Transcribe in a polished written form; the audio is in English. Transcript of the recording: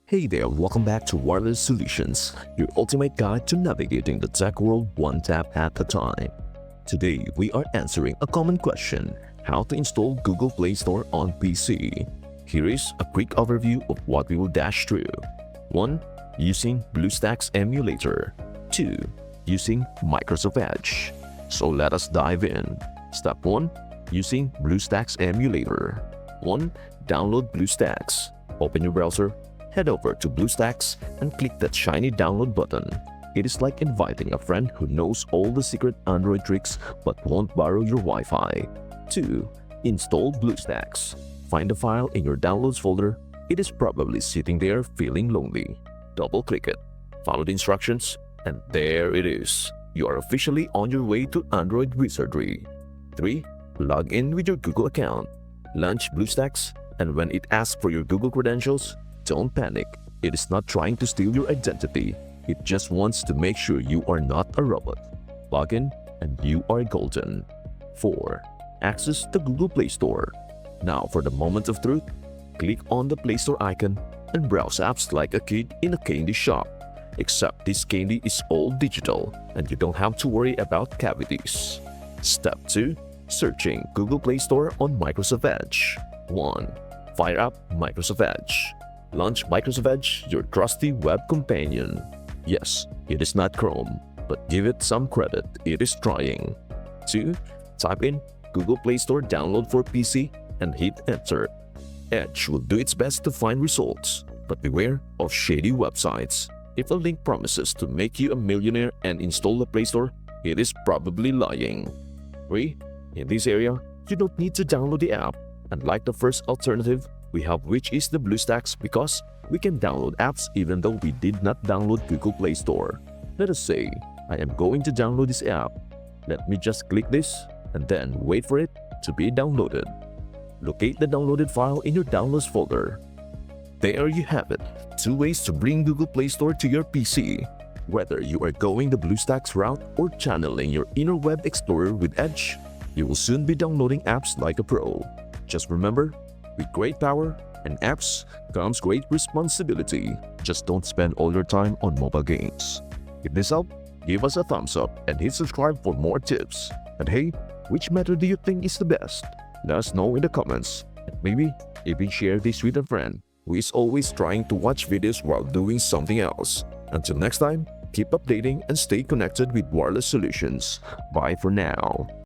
Hey there, welcome back to Wireless Solutions, your ultimate guide to navigating the tech world one tap at a time. Today, we are answering a common question: how to install Google Play Store on PC. Here is a quick overview of what we will dash through. 1. Using BlueStacks emulator. 2. Using Microsoft Edge. So let us dive in. Step 1. Using BlueStacks emulator. 1. Download BlueStacks. Open your browser, head over to BlueStacks and click that shiny download button. It is like inviting a friend who knows all the secret Android tricks but won't borrow your Wi-Fi. 2. Install BlueStacks. Find the file in your downloads folder. It is probably sitting there feeling lonely. Double-click it, follow the instructions, and there it is. You are officially on your way to Android wizardry. 3. Log in with your Google account. Launch BlueStacks, and when it asks for your Google credentials, don't panic. It is not trying to steal your identity. It just wants to make sure you are not a robot. Log in and you are golden. 4. Access the Google Play Store. Now for the moment of truth, click on the Play Store icon and browse apps like a kid in a candy shop. Except this candy is all digital and you don't have to worry about cavities. Step 2. Searching Google Play Store on Microsoft Edge. 1. Fire up Microsoft Edge. Launch Microsoft Edge, your trusty web companion. Yes, it is not Chrome, but give it some credit, it is trying. 2. Type in Google Play Store download for PC and hit enter. Edge will do its best to find results, but beware of shady websites. If a link promises to make you a millionaire and install the Play Store, it is probably lying. 3. In this area, you don't need to download the app. Unlike the first alternative we have, which is the BlueStacks, because we can download apps even though we did not download Google Play Store. Let us say I am going to download this app. Let me just click this and then wait for it to be downloaded. Locate the downloaded file in your downloads folder. There you have it, 2 ways to bring Google Play Store to your PC. Whether you are going the BlueStacks route or channeling your inner web explorer with Edge, you will soon be downloading apps like a pro. Just remember, with great power and apps comes great responsibility. Just don't spend all your time on mobile games. If this helped, give us a thumbs up and hit subscribe for more tips. And hey, which method do you think is the best? Let us know in the comments. And maybe even share this with a friend who is always trying to watch videos while doing something else. Until next time, keep updating and stay connected with Wireless Solutions. Bye for now.